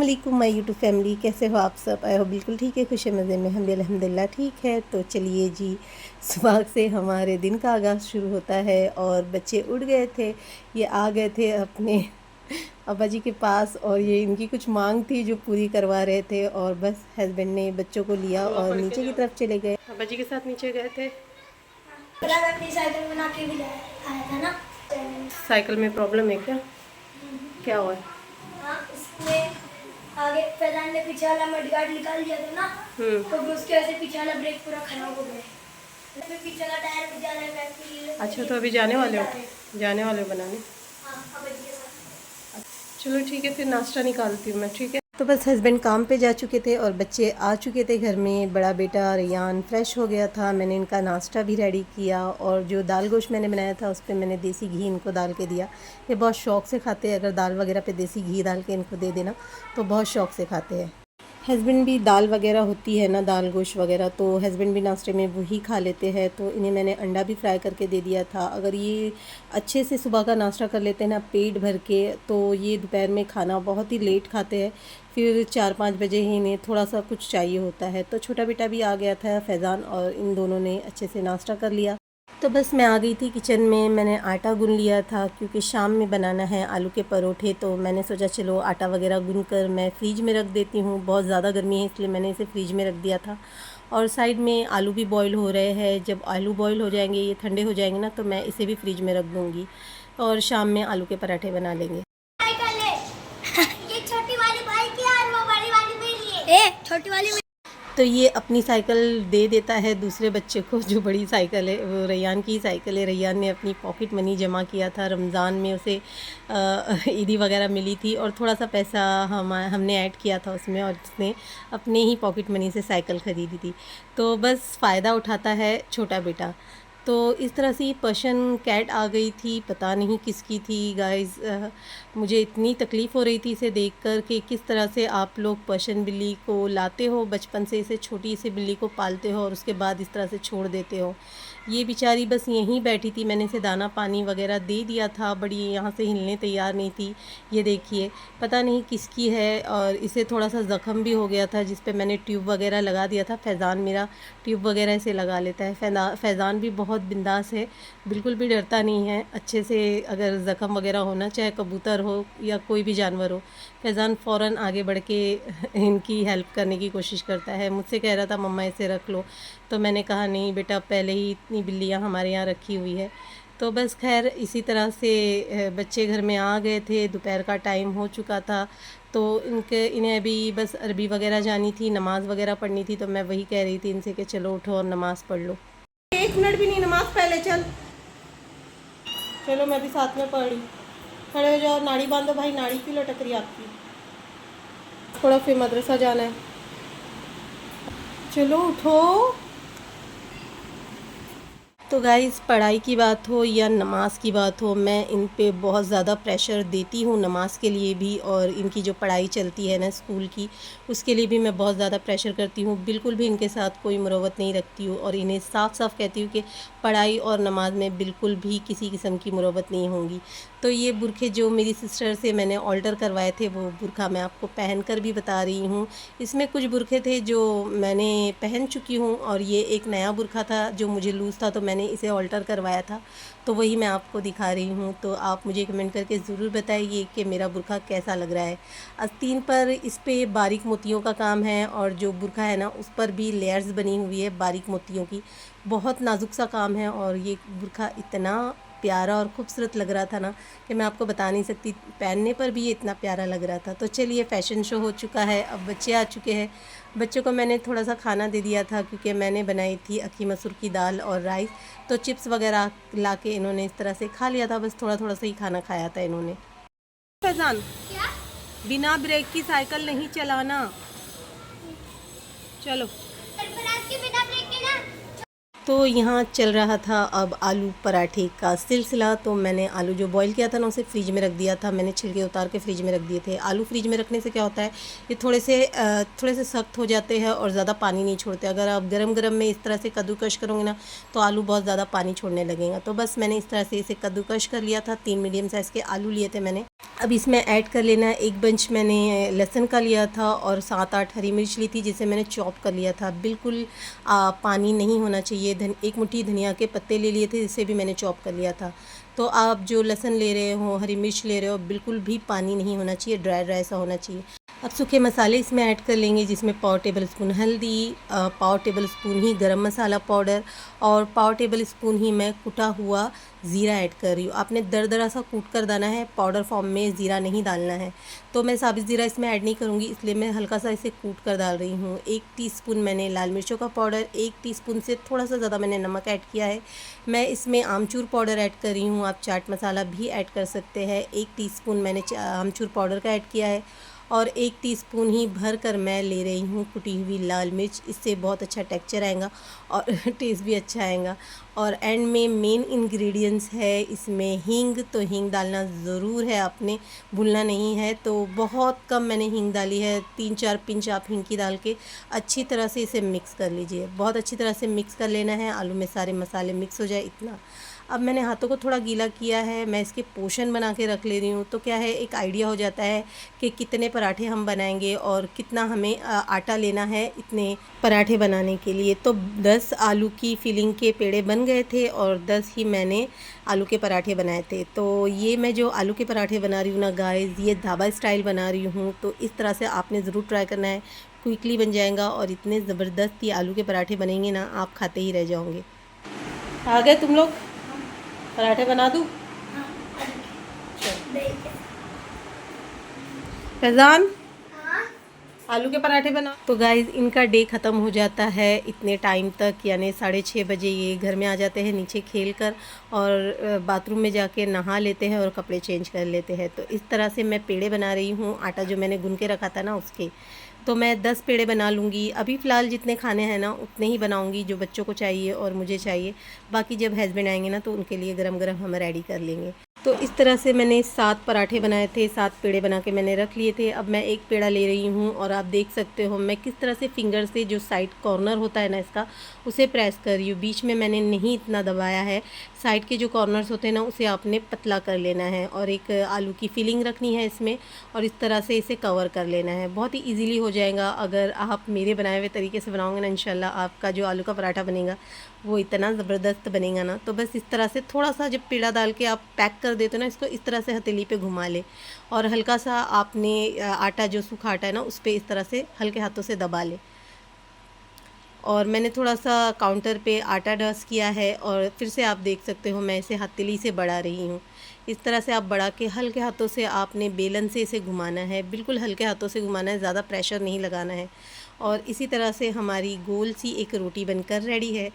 अस्सलामुअलैकुम my YouTube family, कैसे हो आप सब? आए हो बिल्कुल ठीक है, खुश मज़े में। हम भी अल्हम्दुलिल्लाह ठीक है। तो चलिए जी, सुबह से हमारे दिन का आगाज़ शुरू होता है और बच्चे उठ गए थे। ये आ गए थे अपने अब्बा जी के पास और ये इनकी कुछ मांग थी जो पूरी करवा रहे थे। और बस हस्बैंड ने बच्चों को लिया और नीचे की तरफ चले गए। अब्बा जी के साथ नीचे गए थे। अपनी साइकिल बना के भी आया था ना। साइकिल में प्रॉब्लम है क्या? क्या हुआ? हाँ, उसमें आगे फैजान ने पीछे वाला मडगार्ड निकाल दिया था ना, तो उसके वजह से पीछे वाला ब्रेक पूरा खराब हो गया। फिर पीछे का टायर भी जा रहा है। अच्छा, तो अभी जाने वाले हो बनाने? हाँ, अब के साथ। चलो ठीक है, फिर नाश्ता निकालती हूँ मैं। ठीक है, तो बस हस्बैंड काम पे जा चुके थे और बच्चे आ चुके थे घर में। बड़ा बेटा रेयान फ्रेश हो गया था। मैंने इनका नाश्ता भी रेडी किया और जो दाल गोश्त मैंने बनाया था उस पर मैंने देसी घी इनको डाल के दिया। ये बहुत शौक़ से खाते हैं। अगर दाल वगैरह पे देसी घी डाल के इनको दे देना तो बहुत शौक़ से खाते हैं। हस्बैंड भी दाल वगैरह होती है ना, दाल गोश्त वगैरह, तो हस्बैंड भी नाश्ते में वही खा लेते हैं। तो इन्हें मैंने अंडा भी फ्राई करके दे दिया था। अगर ये अच्छे से सुबह का नाश्ता कर लेते हैं ना पेट भर के, तो ये दोपहर में खाना बहुत ही लेट खाते हैं। फिर 4-5 बजे ही इन्हें थोड़ा सा कुछ चाहिए होता है। तो छोटा बेटा भी आ गया था फैज़ान, और इन दोनों ने अच्छे से नाश्ता कर लिया। तो बस मैं आ गई थी किचन में। मैंने आटा गूंद लिया था क्योंकि शाम में बनाना है आलू के परोठे। तो मैंने सोचा चलो आटा वगैरह गूंद कर मैं फ़्रिज में रख देती हूँ। बहुत ज़्यादा गर्मी है इसलिए मैंने इसे फ़्रिज में रख दिया था। और साइड में आलू भी बॉईल हो रहे हैं। जब आलू बॉईल हो जाएंगे, ये ठंडे हो जाएंगे ना, तो मैं इसे भी फ्रिज में रख दूँगी और शाम में आलू के पराठे बना लेंगे। ये छोटी वाली बाइक है और वो बड़ी वाली मेरी है। छोटी वाली तो ये अपनी साइकिल दे देता है दूसरे बच्चे को। जो बड़ी साइकिल है वो रैयान की साइकिल है। रैयान ने अपनी पॉकेट मनी जमा किया था। रमज़ान में उसे ईदी वगैरह मिली थी और थोड़ा सा पैसा हमने ऐड किया था उसमें, और उसने अपने ही पॉकेट मनी से साइकिल ख़रीदी थी। तो बस फ़ायदा उठाता है छोटा बेटा। तो इस तरह से पर्शियन कैट आ गई थी, पता नहीं किसकी थी गाइस। मुझे इतनी तकलीफ़ हो रही थी इसे देखकर कि किस तरह से आप लोग पर्शियन बिल्ली को लाते हो, बचपन से इसे छोटी सी बिल्ली को पालते हो और उसके बाद इस तरह से छोड़ देते हो। ये बेचारी बस यहीं बैठी थी। मैंने इसे दाना पानी वगैरह दे दिया था, बड़ी यहाँ से हिलने तैयार नहीं थी। ये देखिए, पता नहीं किसकी है। और इसे थोड़ा सा ज़ख़म भी हो गया था जिस पे मैंने ट्यूब वगैरह लगा दिया था। फैज़ान मेरा ट्यूब वगैरह इसे लगा लेता है। फैज़ान भी बहुत बिंदास है, बिल्कुल भी डरता नहीं है। अच्छे से अगर ज़ख़म वगैरह होना, चाहे कबूतर हो या कोई भी जानवर हो, फैज़ान फ़ौरन आगे बढ़ के इनकी हेल्प करने की कोशिश करता है। मुझसे कह रहा था मम्मा इसे रख लो, तो मैंने कहा नहीं बेटा, पहले ही इतनी बिल्लियाँ हमारे यहाँ रखी हुई है। तो बस खैर इसी तरह से बच्चे घर में आ गए थे। दोपहर का टाइम हो चुका था, तो इन्हें अभी बस अरबी वगैरह जानी थी, नमाज़ वगैरह पढ़नी थी। तो मैं वही कह रही थी इनसे कि चलो उठो और नमाज़ पढ़ लो। 1 मिनट भी नहीं, नमाज़ पहले चल। चलो मैं भी साथ में पढ़ रही। खड़े हो जाओ, नाड़ी बांधो भाई, नाड़ी क्यों लटक रही आपकी? थोड़ा फिर मदरसा जाना है, चलो उठो। तो गाइज़, पढ़ाई की बात हो या नमाज़ की बात हो, मैं इन पे बहुत ज़्यादा प्रेशर देती हूँ नमाज़ के लिए भी, और इनकी जो पढ़ाई चलती है ना स्कूल की, उसके लिए भी मैं बहुत ज़्यादा प्रेशर करती हूँ। बिल्कुल भी इनके साथ कोई मुरवत नहीं रखती हूँ और इन्हें साफ साफ कहती हूँ कि पढ़ाई और नमाज में बिल्कुल भी किसी किस्म की मुरवत नहीं होंगी। तो ये बुरखे जो मेरी सिस्टर से मैंने ऑल्टर करवाए थे, वो बुरखा मैं आपको पहन कर भी बता रही हूँ। इसमें कुछ बुरखे थे जो मैंने पहन चुकी हूँ और ये एक नया बुरखा था जो मुझे लूज़ था, तो मैंने इसे ऑल्टर करवाया था। तो वही मैं आपको दिखा रही हूँ। तो आप मुझे कमेंट करके ज़रूर बताइए कि मेरा बुरखा कैसा लग रहा है। आस्तीन पर इस पे बारीक मोतियों का काम है और जो बुरखा है ना उस पर भी लेयर्स बनी हुई है बारीक मोतियों की। बहुत नाजुक सा काम है और ये बुरखा इतना प्यारा और ख़ूबसूरत लग रहा था ना कि मैं आपको बता नहीं सकती। पहनने पर भी ये इतना प्यारा लग रहा था। तो चलिए, फ़ैशन शो हो चुका है, अब बच्चे आ चुके हैं। बच्चों को मैंने थोड़ा सा खाना दे दिया था क्योंकि मैंने बनाई थी अक्की मसूर की दाल और राइस। तो चिप्स वगैरह ला के इन्होंने इस तरह से खा लिया था। बस थोड़ा थोड़ा सा ही खाना खाया था इन्होंने। फैज़ान, बिना ब्रेक की साइकिल नहीं चलाना। चलो। तो यहाँ चल रहा था अब आलू पराठे का सिलसिला। तो मैंने आलू जो बॉईल किया था ना उसे फ्रिज में रख दिया था। मैंने छिलके उतार के फ्रिज में रख दिए थे। आलू फ्रिज में रखने से क्या होता है, ये थोड़े से सख्त हो जाते हैं और ज़्यादा पानी नहीं छोड़ते। अगर आप गरम गरम में इस तरह से कद्दूकश करोगे ना तो आलू बहुत ज़्यादा पानी छोड़ने लगेगा। तो बस मैंने इस तरह से इसे कद्दूकश कर लिया था। 3 मीडियम साइज़ के आलू लिए थे मैंने। अब इसमें ऐड कर लेना है, एक बंच मैंने लहसुन का लिया था और 7-8 हरी मिर्च ली थी जिसे मैंने चॉप कर लिया था। बिल्कुल पानी नहीं होना चाहिए। एक मुट्ठी धनिया के पत्ते ले लिए थे जिसे भी मैंने चॉप कर लिया था। तो आप जो लहसुन ले रहे हो, हरी मिर्च ले रहे हो, बिल्कुल भी पानी नहीं होना चाहिए, ड्राई ड्राई सा होना चाहिए। अब सूखे मसाले इसमें ऐड कर लेंगे जिसमें पाव टेबल स्पून हल्दी, पाव टेबल स्पून ही गरम मसाला पाउडर और पाव टेबल स्पून ही मैं कुटा हुआ ज़ीरा ऐड कर रही हूँ। आपने दरदरा सा कूट कर डालना है, पाउडर फॉर्म में ज़ीरा नहीं डालना है। तो मैं साबित ज़ीरा इसमें ऐड नहीं करूँगी, इसलिए मैं हल्का सा इसे कूट कर डाल रही हूँ। 1 टीस्पून मैंने लाल मिर्चों का पाउडर, 1 टीस्पून से थोड़ा सा ज़्यादा मैंने नमक ऐड किया है। मैं इसमें आमचूर पाउडर ऐड कर रही हूँ, आप चाट मसाला भी ऐड कर सकते हैं। 1 टीस्पून मैंने आमचूर पाउडर का ऐड किया है और 1 टीस्पून ही भर कर मैं ले रही हूँ कुटी हुई लाल मिर्च। इससे बहुत अच्छा टेक्सचर आएगा और टेस्ट भी अच्छा आएगा। और एंड में मेन इंग्रेडिएंट्स है इसमें हींग। तो हींग डालना ज़रूर है, आपने भूलना नहीं है। तो बहुत कम मैंने हींग डाली है, 3-4 पिंच आप हींग की डाल के अच्छी तरह से इसे मिक्स कर लीजिए। बहुत अच्छी तरह से मिक्स कर लेना है, आलू में सारे मसाले मिक्स हो जाए इतना। अब मैंने हाथों को थोड़ा गीला किया है, मैं इसके पोर्शन बना के रख ले रही हूँ। तो क्या है, एक आइडिया हो जाता है कि कितने पराठे हम बनाएंगे और कितना हमें आटा लेना है इतने पराठे बनाने के लिए। तो 10 आलू की फिलिंग के पेड़े बन गए थे और 10 ही मैंने आलू के पराठे बनाए थे। तो ये मैं जो आलू के पराठे बना रही हूँ ना गाइस, ये ढाबा स्टाइल बना रही हूँ। तो इस तरह से आपने ज़रूर ट्राई करना है, क्विकली बन जाएगा और इतने ज़बरदस्त ये आलू के पराठे बनेंगे ना, आप खाते ही रह जाओगे। आ गए तुम लोग? पराठे बना दूँ? हाँ, फैज़ान, हाँ, आलू के पराठे बना। तो गाइज़ इनका डे ख़त्म हो जाता है इतने टाइम तक, यानी 6:30 बजे ये घर में आ जाते हैं नीचे खेल कर और बाथरूम में जाके नहा लेते हैं और कपड़े चेंज कर लेते हैं। तो इस तरह से मैं पेड़े बना रही हूँ, आटा जो मैंने गूंद के रखा था ना उसके। तो मैं 10 पेड़े बना लूँगी। अभी फ़िलहाल जितने खाने हैं ना उतने ही बनाऊँगी जो बच्चों को चाहिए और मुझे चाहिए। बाकी जब हस्बैंड आएंगे ना तो उनके लिए गरम गरम हम रेडी कर लेंगे। तो इस तरह से मैंने 7 पराठे बनाए थे, 7 पेड़े बना के मैंने रख लिए थे। अब मैं एक पेड़ा ले रही हूँ और आप देख सकते हो मैं किस तरह से फिंगर से जो साइड कॉर्नर होता है ना इसका, उसे प्रेस कर रही हूँ। बीच में मैंने नहीं इतना दबाया है, साइड के जो कॉर्नर्स होते हैं ना उसे आपने पतला कर लेना है और एक आलू की फिलिंग रखनी है इसमें और इस तरह से इसे कवर कर लेना है। बहुत ही ईज़िली हो जाएगा अगर आप मेरे बनाए हुए तरीके से बनाओगे ना, इंशाल्लाह आपका जो आलू का पराठा बनेगा वो इतना ज़बरदस्त बनेगा ना। तो बस इस तरह से थोड़ा सा जब पेड़ा डाल के आप पैक कर देते हो ना, इसको इस तरह से हथेली पे घुमा ले और हल्का सा आपने आटा जो सूखा आटा है ना उस पर इस तरह से हल्के हाथों से दबा ले। और मैंने थोड़ा सा काउंटर पे आटा डस्ट किया है और फिर से आप देख सकते हो मैं इसे हथेली से बढ़ा रही हूँ। इस तरह से आप बढ़ा के हल्के हाथों से आपने बेलन से इसे घुमाना है, बिल्कुल हल्के हाथों से घुमाना है, ज़्यादा प्रेशर नहीं लगाना है। और इसी तरह से हमारी गोल सी एक रोटी बनकर रेडी है,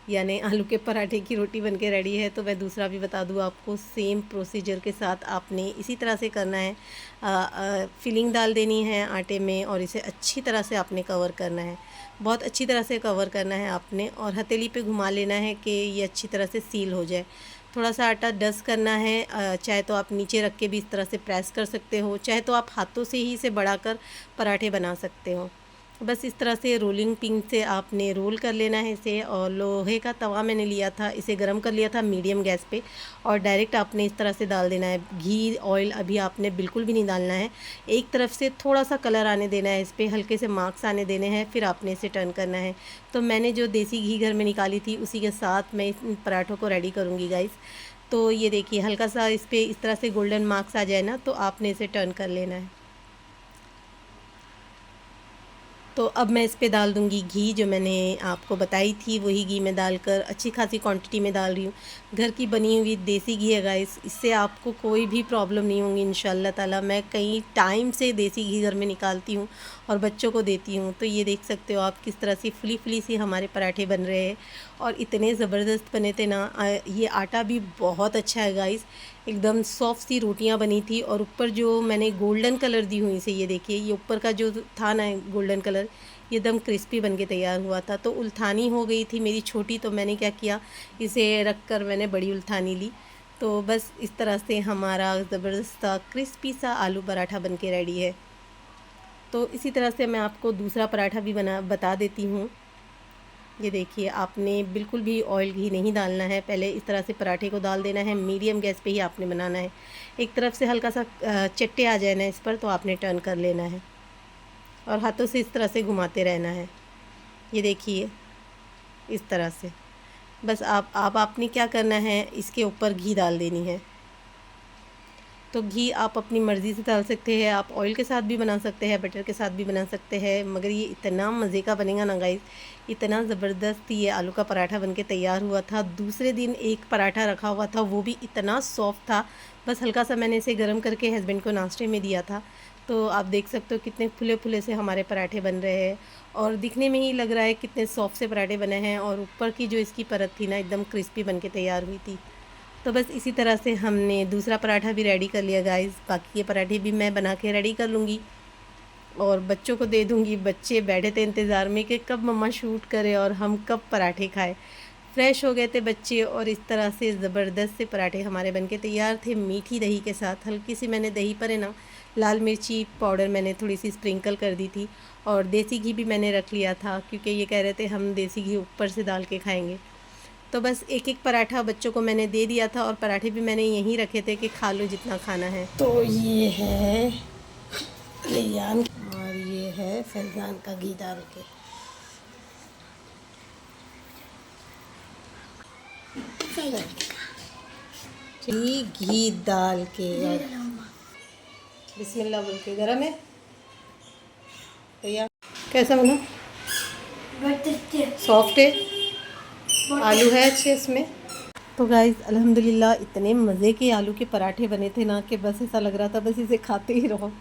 यानी आलू के पराठे की रोटी बनके रेडी है। तो मैं दूसरा भी बता दूँ आपको, सेम प्रोसीजर के साथ आपने इसी तरह से करना है। फिलिंग डाल देनी है आटे में और इसे अच्छी तरह से आपने कवर करना है, बहुत अच्छी तरह से कवर करना है आपने और हथेली पे घुमा लेना है कि ये अच्छी तरह से सील हो जाए। थोड़ा सा आटा डस्ट करना है, चाहे तो आप नीचे रख के भी इस तरह से प्रेस कर सकते हो, चाहे तो आप हाथों से ही इसे बढ़ाकर पराठे बना सकते हो। बस इस तरह से रोलिंग पिन से आपने रोल कर लेना है इसे। और लोहे का तवा मैंने लिया था, इसे गर्म कर लिया था मीडियम गैस पे और डायरेक्ट आपने इस तरह से डाल देना है। घी ऑयल अभी आपने बिल्कुल भी नहीं डालना है, एक तरफ से थोड़ा सा कलर आने देना है, इस पर हल्के से मार्क्स आने देने हैं, फिर आपने इसे टर्न करना है। तो मैंने जो देसी घी घर में निकाली थी उसी के साथ मैं इन पराठों को रेडी करूँगी गाइस। तो ये देखिए हल्का सा इस पर इस तरह से गोल्डन मार्क्स आ जाए ना तो आपने इसे टर्न कर लेना है। तो अब मैं इस पे डाल दूँगी घी, जो मैंने आपको बताई थी वही घी मैं डालकर अच्छी खासी क्वांटिटी में डाल रही हूँ। घर की बनी हुई देसी घी है गाइस, इससे आपको कोई भी प्रॉब्लम नहीं होगी इंशाल्लाह ताला। मैं कई टाइम से देसी घी घर में निकालती हूँ और बच्चों को देती हूँ। तो ये देख सकते हो आप किस तरह से फुली फुली से हमारे पराठे बन रहे हैं और इतने ज़बरदस्त बने थे ना। ये आटा भी बहुत अच्छा है गाइस, एकदम सॉफ्ट सी रोटियां बनी थी और ऊपर जो मैंने गोल्डन कलर दी हुई से, ये देखिए ये ऊपर का जो था ना गोल्डन कलर, ये एकदम क्रिस्पी बन के तैयार हुआ था। तो उल्थानी हो गई थी मेरी छोटी, तो मैंने क्या किया, इसे रख कर मैंने बड़ी उल्थानी ली। तो बस इस तरह से हमारा ज़बरदस्त सा क्रिस्पी सा आलू पराठा बन के रेडी है। तो इसी तरह से मैं आपको दूसरा पराठा भी बता देती हूँ। ये देखिए, आपने बिल्कुल भी ऑयल घी नहीं डालना है। पहले इस तरह से पराठे को डाल देना है, मीडियम गैस पे ही आपने बनाना है। एक तरफ से हल्का सा चट्टे आ जाए ना इस पर, तो आपने टर्न कर लेना है और हाथों से इस तरह से घुमाते रहना है। ये देखिए, इस तरह से। बस आपने क्या करना है, इसके ऊपर घी डाल देनी है। तो घी आप अपनी मर्ज़ी से डाल सकते हैं, आप ऑयल के साथ भी बना सकते हैं, बटर के साथ भी बना सकते हैं, मगर ये इतना मज़े का बनेगा ना गाइस, इतना ज़बरदस्त ये आलू का पराठा बनके तैयार हुआ था। दूसरे दिन एक पराठा रखा हुआ था, वो भी इतना सॉफ्ट था। बस हल्का सा मैंने इसे गर्म करके हस्बैंड को नाश्ते में दिया था। तो आप देख सकते हो कितने फुले फुले से हमारे पराठे बन रहे हैं और दिखने में ही लग रहा है कितने सॉफ्ट से पराठे बने हैं, और ऊपर की जो इसकी परत थी ना, एकदम क्रिस्पी बन के तैयार हुई थी। तो बस इसी तरह से हमने दूसरा पराठा भी रेडी कर लिया गाइस। बाकी ये पराठे भी मैं बना के रेडी कर लूँगी और बच्चों को दे दूँगी। बच्चे बैठे थे इंतज़ार में कि कब मम्मा शूट करे और हम कब पराठे खाएं। फ्रेश हो गए थे बच्चे और इस तरह से ज़बरदस्त से पराठे हमारे बनके तैयार थे, मीठी दही के साथ। हल्की सी मैंने दही पर है ना लाल मिर्ची पाउडर मैंने थोड़ी सी स्प्रिंकल कर दी थी, और देसी घी भी मैंने रख लिया था क्योंकि ये कह रहे थे हम देसी घी ऊपर से डाल के खाएँगे। तो बस एक एक पराठा बच्चों को मैंने दे दिया था और पराठे भी मैंने यहीं रखे थे कि खा लो जितना खाना है। तो ये है रेयान और ये है फैज़ान का घी डाल के। घी डाल के और बिस्मिल्लाह बोल के। गरम है भैया? कैसा बना? सॉफ्ट है, आलू है अच्छे इसमें। तो गाइज़ अल्हम्दुलिल्लाह इतने मज़े के आलू के पराठे बने थे ना कि बस ऐसा लग रहा था बस इसे खाते ही रहो।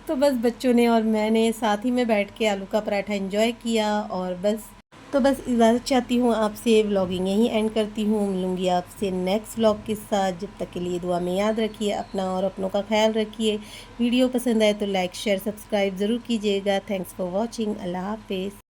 तो बस बच्चों ने और मैंने साथ ही में बैठ के आलू का पराठा एंजॉय किया और बस इजाज़त चाहती हूँ आपसे। व्लॉगिंग यहीं एंड करती हूँ। मिलूँगी आपसे नेक्स्ट व्लॉग के साथ। जब तक के लिए दुआ में याद रखिए अपना और अपनों का ख्याल रखिए। वीडियो पसंद आए तो लाइक शेयर सब्सक्राइब ज़रूर कीजिएगा। Thanks for watching. अल्लाह हाफिज़।